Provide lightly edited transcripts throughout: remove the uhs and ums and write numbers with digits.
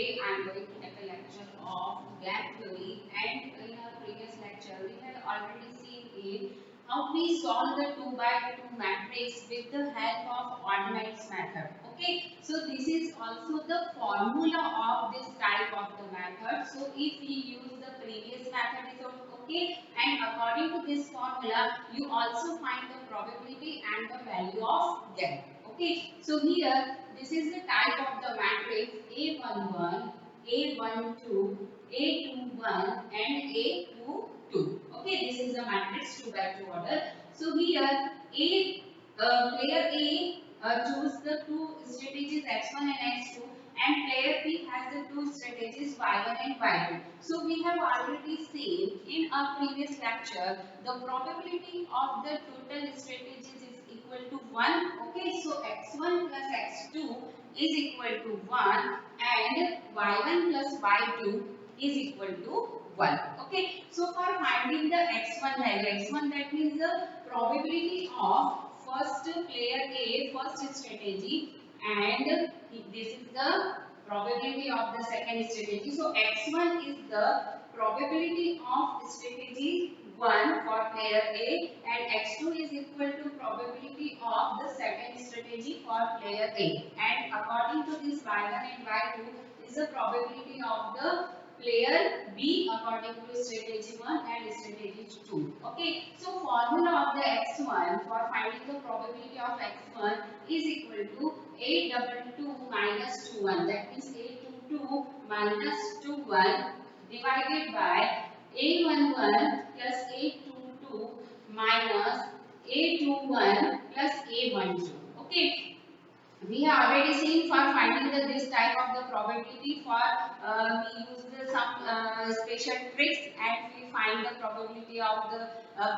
Today I am going to take a lecture of gap theory, and in our previous lecture we had already seen how we solve the 2 by 2 matrix with the help of odd matrix method. Okay, so this is also the formula of this type of the method. So if we use the previous method is okay, and according to this formula you also find the probability and the value of gap. Okay, so here this is the type of the matrix A11, A12, A21 and A22. Okay, this is the matrix 2 by 2 order. So here player A choose the two strategies x1 and x2, and player B has the two strategies y1 and y2. So we have already seen in our previous lecture the probability of the total strategies is equal to 1. Okay, so x1 plus x2 is equal to 1 and y1 plus y2 is equal to 1. Okay, so for finding the x1 value, x1 that means the probability of first player A, first strategy, and this is the probability of the second strategy. So x1 is the probability of strategy 1 for player A, and x2 is equal to probability of the second strategy for player A, and according to this y1 and y2 is the probability of the player B according to strategy 1 and strategy 2. Okay, so formula of the x1 for finding the probability of x1 is equal to a22 minus 21, that means a22 minus 21 divided by a11 plus a22 minus a21 plus a12. Okay, we have already seen for finding this type of the probability for we use some special tricks, and we find the probability of the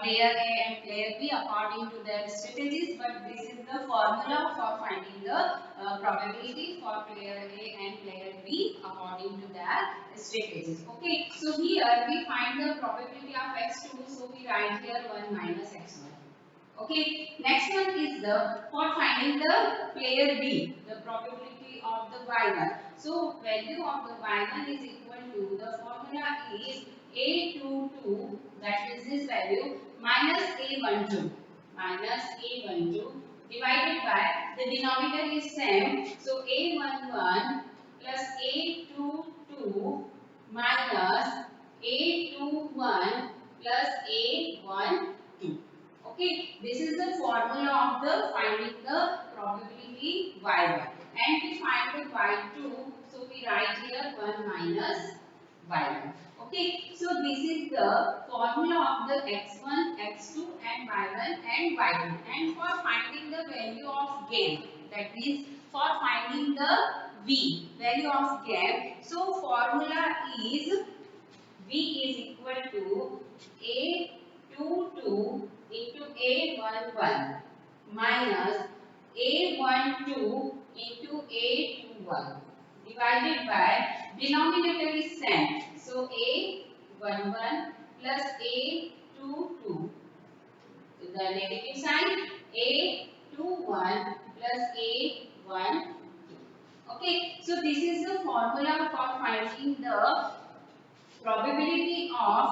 player A and player B according to their strategies, but this is the formula for finding the probability for player A and player B according to their strategies. Okay, so here we find the probability of x2, so we write here 1 minus x1. Okay, next one is the for finding the player B, the probability of the y1. So value of the y1 is equal to, the formula is a22, that is this value, minus a12 divided by, the denominator is same, so a11 plus a22 minus a21 plus a12. Okay, this is the formula of the finding the probability y1, and we find the y2, so we write here 1 minus y1. Okay, so this is the formula of the x1, x2 and y1 and y2, and for finding the value of gain, that means for finding the v, value of gain, so formula is v is equal to a22 into a11 minus a12 into a21 divided by, denominator is same, so a11 plus a22, the negative sign, a21 plus a12. Okay, so this is the formula for finding the probability of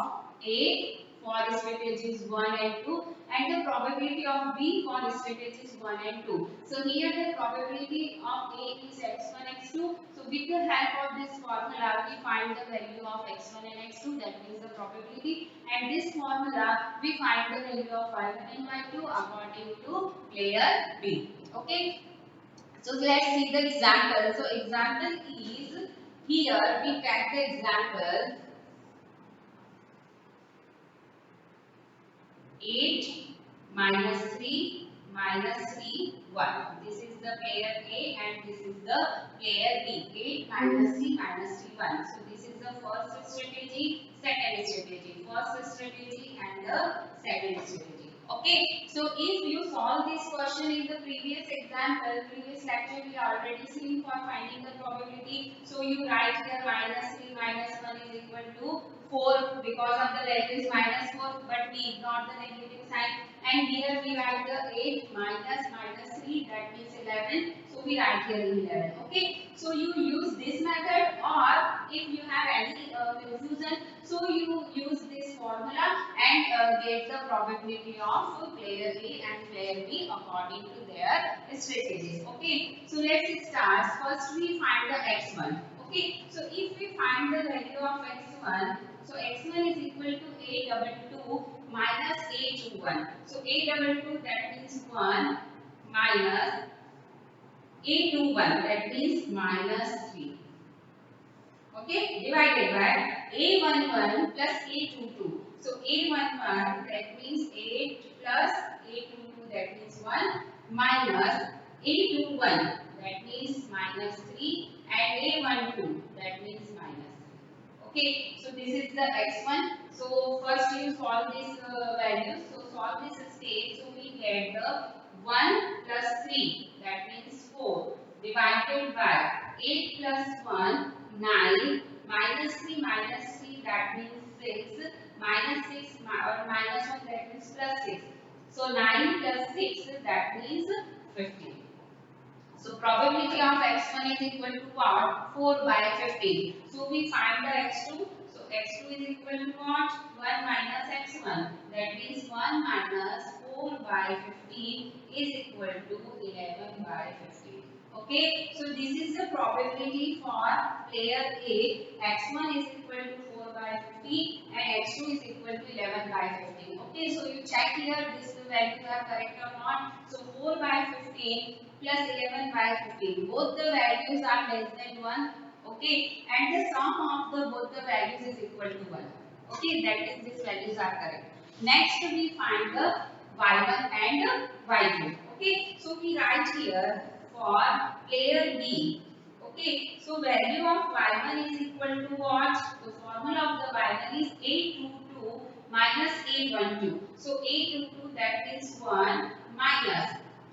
A for strategies 1 and 2, and the probability of B for strategies 1 and 2. So here the probability of A is x1, x2. So with the help of this formula we find the value of x1 and x2, that means the probability, and this formula we find the value of y1 and y2 according to player B. Okay, so let's see the example. So example is, here we take the example 8 minus 3 minus 3 1. This is the player A and this is the player B. 8 minus 3 minus 3 1. So this is the first strategy, second strategy, first strategy and the second strategy. Okay, so if you solve this question in the previous example, previous lecture we already seen for finding the probability. So you write here minus 3 minus 1 is equal to 4, because of the value is minus 4, but we ignore the negative sign, and here we write the 8 minus 3, that means 11, so we write here 11. Okay, so you use this method, or get the probability of player A and player B according to their strategies. Okay, so let's start. First we find the x1. Okay, so if we find the value of x1, so x1 is equal to a double 2 minus a21. So a22 that means 1 minus a21 that means minus 3. Okay, divided by a11 plus a22. So a11 that means 8 plus a22 that means 1 minus a21 that means minus 3 and a12 that means minus 3. Okay, so this is the x1. So first you solve this value. So solve this stage. So we get the 1 plus 3 that means 4 divided by 8 plus 1 9 minus 3 that means 6 minus 6 or minus 1 that means plus 6. So 9 plus 6 that means 15. So probability of x1 is equal to what? 4 by 15. So we find the x2. So x2 is equal to what? 1 minus x1. That means 1 minus 4 by 15 is equal to 11 by 15. Okay, so this is the probability for player A. X1 is equal to 4 by 15 and X2 is equal to 11 by 15. Okay, so you check here this value are correct or not. So 4 by 15 plus 11 by 15. Both the values are less than 1. Okay, and the sum of the both the values is equal to 1. Okay, that is these values are correct. Next we find the y1 and y2. Okay, so we write here for player B. Okay, so value of y1 is equal to what? The formula of the y1 is a22 minus a12. So a22 that means 1 minus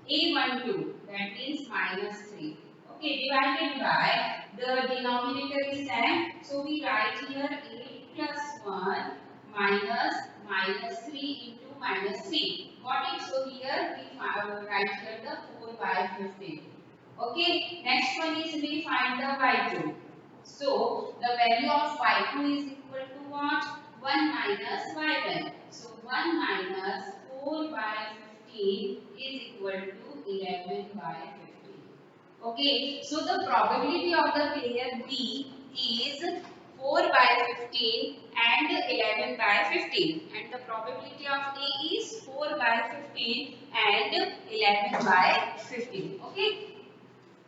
a12 that means minus 3. Okay, divided by the denominator is same. So we write here 8 plus 1 minus minus 3 into minus 3. Got it? So here we write here the 4 by 15. Okay, next one is we find the y2. So the value of y2 is equal to what? 1 minus y1. So 1 minus 4 by 15 is equal to 11 by 15. Okay, so the probability of the player B is 4 by 15 and 11 by 15, and the probability of A is 4 by 15 and 11 by 15. Okay.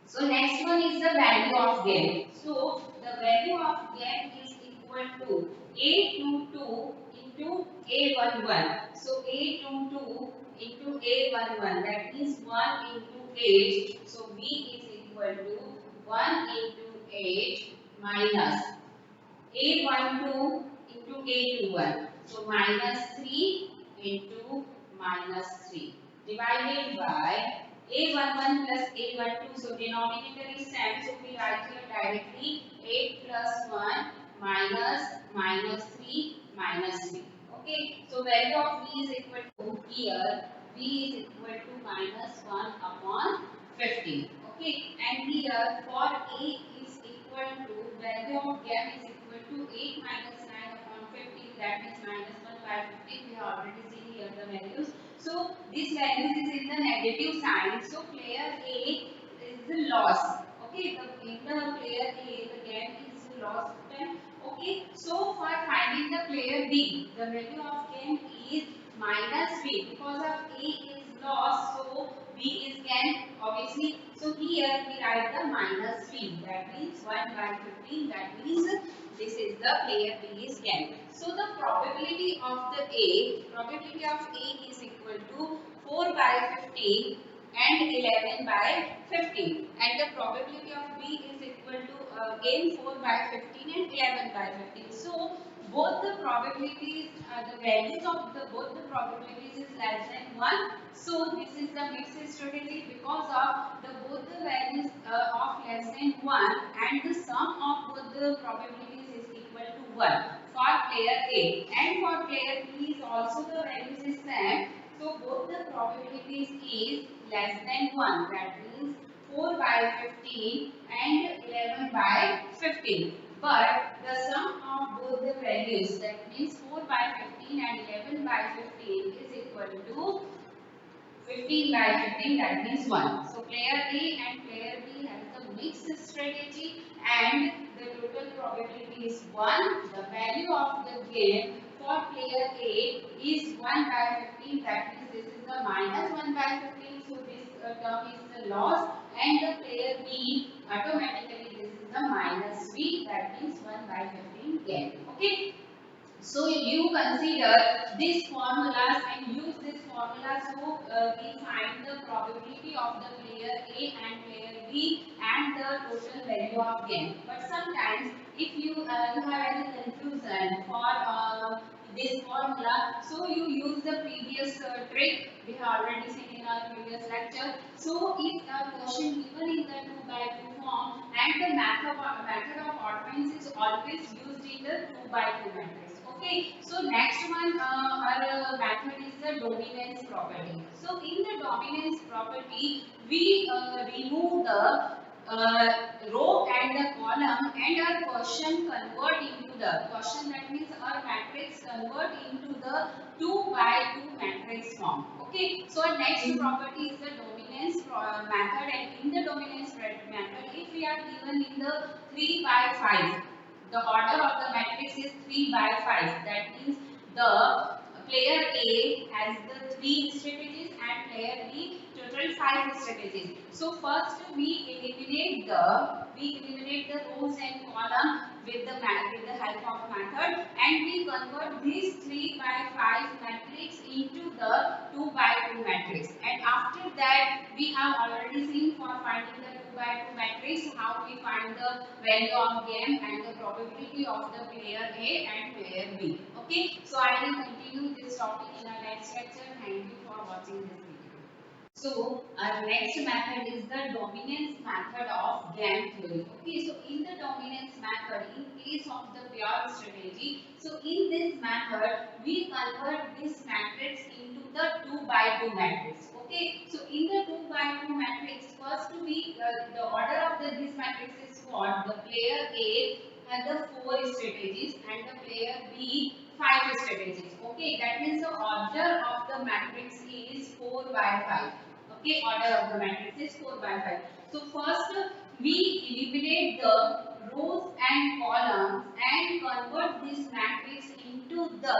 So next one is the value of gain. So the value of gain is equal to A22 into A11. So A22 into A11 that means 1 into 8. So B is equal to 1 into 8 minus A12 into A21. So minus 3 into minus 3 divided by a11 plus a12. So denominator is same. So we write here directly 8 plus 1 minus minus 3 minus 3. Okay. So value of B is equal to here. B is equal to minus 1 upon 15. Okay. And here for A is equal to value of gain is equal to 8 minus 9 upon 15. That means minus 1 by 15. We have already seen here the values. So this value is in the negative sign. So player A is the loss. Okay, in the player A the gain is loss then. Okay, so for finding the player B, the value of gain is minus B because of A is loss. So B is gain obviously. So here we write the minus B. That means 1 by 15. That means this is the player B is gain. So the probability of probability of A is equal to 4 by 15 and 11 by 15, and the probability of B is equal to again 4 by 15 and 11 by 15. So both the probabilities, the values of the both the probabilities is less than 1. So this is the mixed strategy because of the both the values of less than 1 and the sum of both the probabilities is equal to 1 for player A, and for player B is also the values is same. So both the probabilities is less than 1. That means 4 by 15 and 11 by 15. But the sum of both the values, that means 4 by 15 and 11 by 15 by 15, that means 1. So player A and player B have the mixed strategy and the total probability is 1. The value of the game for player A is 1 by 15, that means this is the minus 1 by 15. So this term is the loss, and the player B automatically this is the minus B, that means 1 by 15 gain. Okay. So you consider these formulas and use this formula, so we find the probability of the player A and player B and the total value of gain. But sometimes if you have any confusion for this formula, so you use the previous trick we have already seen in our previous lecture. So if a question given in the 2 by 2 form and the method of ordinance is always used in the 2 by 2 matrix. Okay, so next one our method is the dominance property. So in the dominance property, we remove the row and the column, and our question convert into the question, that means our matrix convert into the 2 by 2 matrix form. Okay, so our next property is the dominance method, and in the dominance method, if we are given in the 3 by 5, the order of the matrix is 3 by 5. That means the player A has the 3 strategies and player B total 5 strategies. So first we eliminate the rows and column with the help of method, and we convert this 3 by 5 matrix into the 2 by 2 matrix. And after that we have already seen for finding the 2 by 2 matrix how we find the value of game and the probability of the player A and player B. Okay, so I will continue this topic in our next lecture. Thank you for watching this video. So our next method is the dominance method of game theory. Okay, so in the dominance method, in case of the pure strategy, so in this method we convert this matrix into the 2 by 2 matrix. Okay, so in the 2 by 2 matrix, first the order of this matrix is what? The player A has the 4 strategies and the player B 5 strategies. Okay, that means the order of the matrix is 4 by 5. Okay, order of the matrix is 4 by 5. So first we eliminate the rows and columns and convert this matrix into the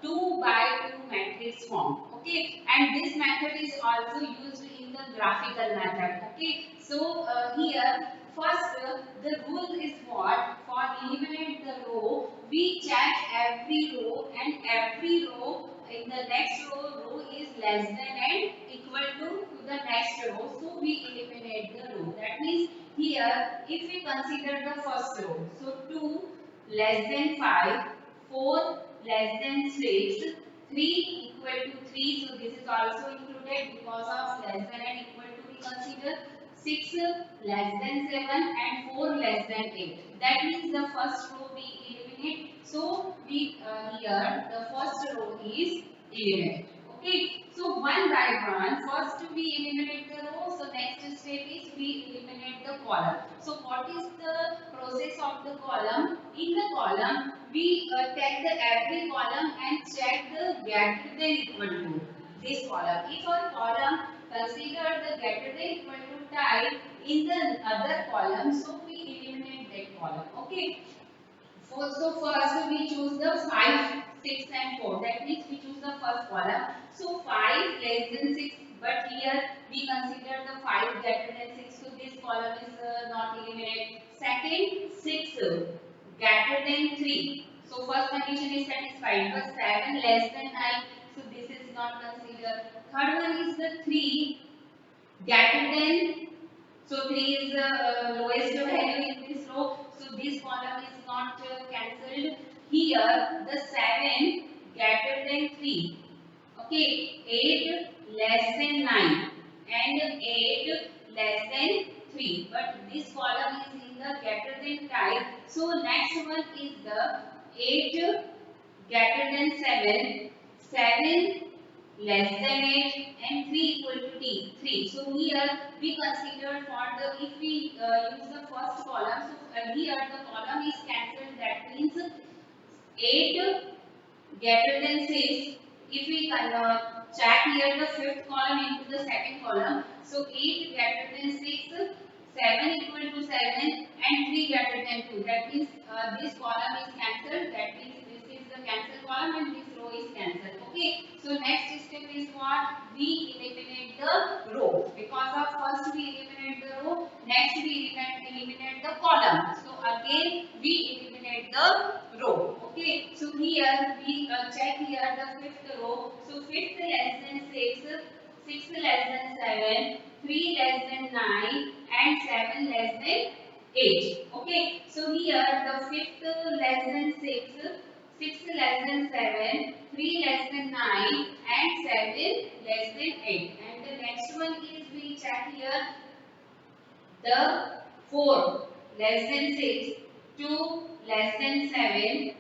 2 by 2 matrix form. Okay, and this method is also used in the graphical method. Okay, so here first the rule is what? For eliminate the row, we check every row, and every row in the next row is less than and equal to the next row, so we eliminate the row. That means here if we consider the first row, so 2 less than 5, 4 less than 6, 3 equal to 3, so this is also included because of less than and equal to we consider, 6 less than 7 and 4 less than 8. That means the first row we eliminate. So we here the first row is eliminated. Okay. So one by one, first we eliminate the row. So next step is we eliminate the column. So what is the process of the column? In the column we take the every column and check the greater than equal to this column. If our column consider the greater than equal to type in the other column, so we eliminate that column. Okay. So first we choose the 5, 6 and 4. That means we choose the first column. So 5 less than 6, but here we consider the 5 greater than 6. So this column is not eliminated. Second, 6 greater than 3. So first condition is satisfied. But 7 less than 9. So this is not considered. Third one is the 3 greater than, so 3 is the lowest value in this row, so this column is not cancelled. Here the 7 greater than 3, okay, 8 less than 9 and 8 less than 3, but this column is in the greater than type. So next one is the 8 greater than 7, 7 less than 8 and 3 equal to 3. So here we consider for the, if we use the first column, so here the column is cancelled, that means 8 greater than 6. If we check here the fifth column into the second column. So 8 greater than 6, 7 equal to 7 and 3 greater than 2. That means this column is cancelled. That means this is the cancelled column and this row is cancelled. Okay. So next step is what? We eliminate the row. Because of first we eliminate the row, next we eliminate the column. So again we eliminate the row. Okay. So here we check here the fifth row. So fifth less than 6, 6 less than 7, 3 less than 9 and 7 less than 8. Okay. So here the fifth less than 6, 6 less than 7, 3 less than 9 and 7 less than 8. And the next one is we check here the 4 less than 6, 2 less than 7,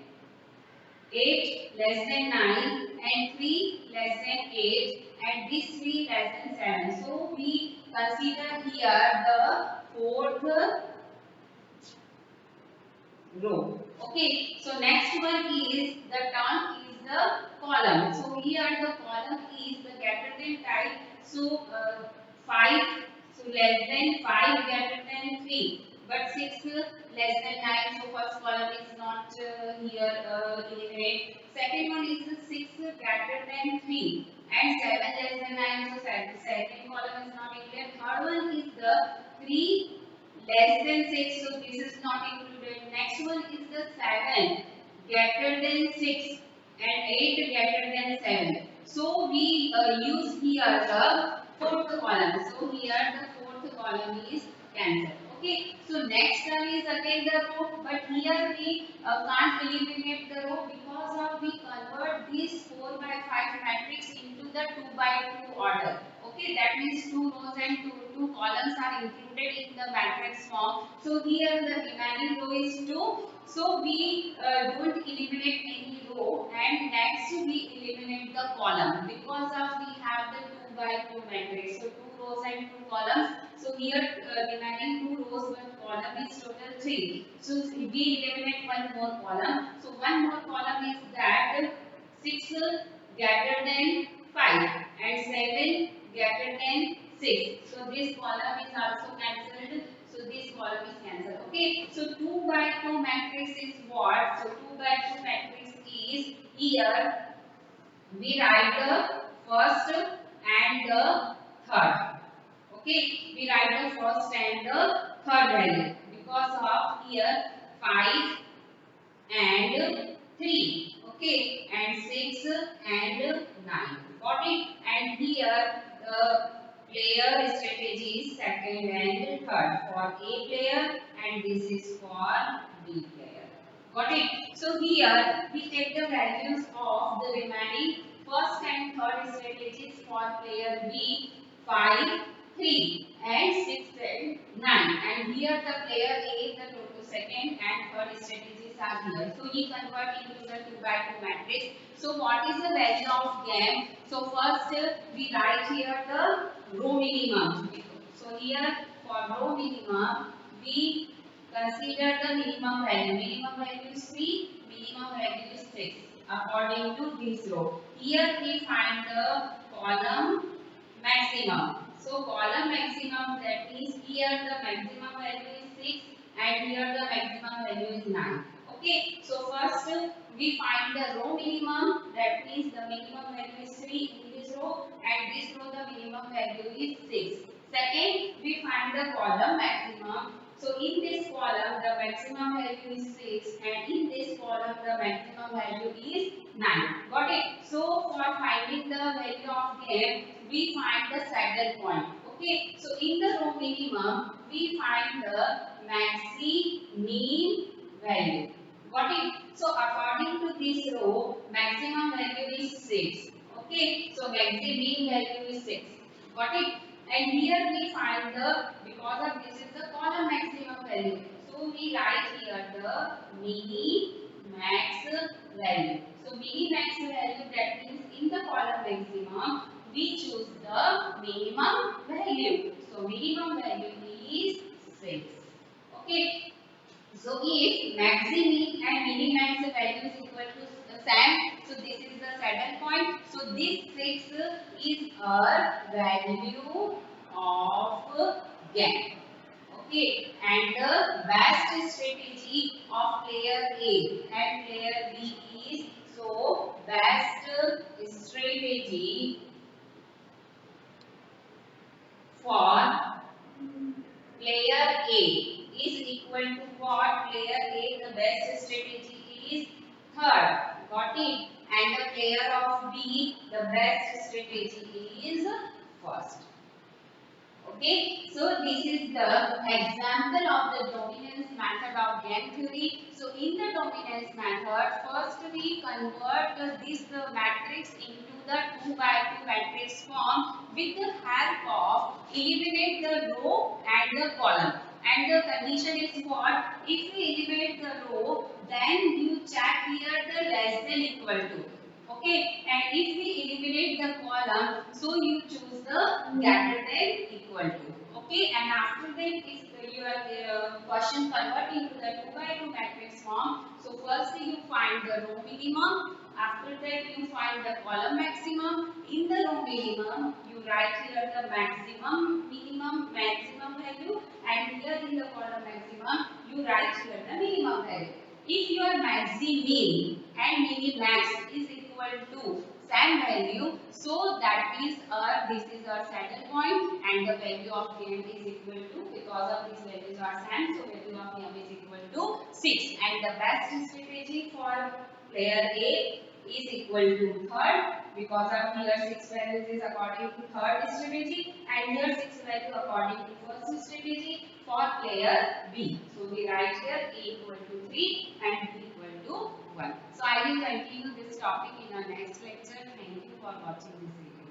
8 less than 9 and 3 less than 8 and this 3 less than 7. So we consider here the fourth row. Okay, so next one is the term is the column. So here the column is the greater than type. So 5, so less than 5 greater than 3, but 6 less than 9. So first column is not here eliminate. Second one is the 6 greater than 3 and 7 less than 9. So second column is not included. Third one is the 3 less than 6, so this is not included. Next one is the 7 greater than 6 and 8 greater than 7. So we use here the fourth column. So here the fourth column is cancelled. Okay. So next one is again the row, but here we can't eliminate the row because of we convert this 4 by 5 matrix into the 2 by 2 order. Okay, that means 2 rows and 2 columns are included in the matrix form. So here the remaining row is 2. So we don't eliminate any row and next we eliminate the column because of we have the 2 by 2 matrix. So 2 rows and 2 columns. So here remaining 2 rows but column is total 3. So we eliminate one more column. So one more column is that 6 greater than 5 and 7 greater than 6. So this column is also cancelled. So this column is cancelled. Okay. So 2 by 2 matrix is what? So 2 by 2 matrix is here we write the first and the third. Okay. We write the first and the third value because of here 5 and 3. Okay. And 6 and 9. Got it? And here the player strategy is second and third for A player and this is for B player. Got it? So here we take the values of the remaining first and third strategies for player B 5, 3 and 6 and 9 and here the player A the total second and third strategies are here. So he convert into the 2 by 2 matrix. So what is the value of game? So first we write here the row minimum. So here for row minimum we consider the minimum value. Minimum value is 3, minimum value is 6 according to this row. Here we find the column maximum. So column maximum that means here the maximum value is 6 and here the maximum value is 9. Okay, so first we find the row minimum, that means the minimum value is 3 in this row and this row the minimum value is 6. Second, we find the column maximum. So in this column the maximum value is 6 and in this column the maximum value is 9. Got it? So for finding the value of game, we find the saddle point. Okay, so in the row minimum we find the maxi mean value. Got it? So according to this row, maximum value is 6. Okay, so maxi mean value is 6. Got it? And here we find the, because of this is the column maximum value. So we write here the mini max value. So mini max value, that means in the column maximum we choose the minimum value. So minimum value is 6. Okay. So if maxi mean and mini max value is equal to Sam. So this is the saddle point. So this 6 is a value of gang. Okay, and the best strategy of player A and player B is, so best strategy for player A is equal to what? Player A, the best strategy is third. Got it? And the player of B, the best strategy is first. Okay, so this is the example of the dominance method of game theory. So in the dominance method, first we convert this matrix into the 2 by 2 matrix form with the help of eliminate the row and the column. And the condition is what? If we eliminate the row, then you check here the less than equal to. Okay, and if we eliminate the column, so you choose the greater than equal to. Okay, and after that, if your question convert into the 2 by 2 matrix form, so first you find the row minimum, after that you find the column maximum. In the row minimum, you write here the maximum, minimum, maximum value, and here in the column maximum, you write here the minimum value. If your maxi-min and mini-max is equal to same value, so that is this is our saddle point, and the value of m is equal to, because of these values are same, so value of m is equal to 6, and the best strategy for player A is equal to third, because of here 6 values is according to third strategy, and here 6 value according to first strategy for player B. So we write here A equal to 3 and B equal to 1. So I will continue this topic in our next lecture. Thank you for watching this video.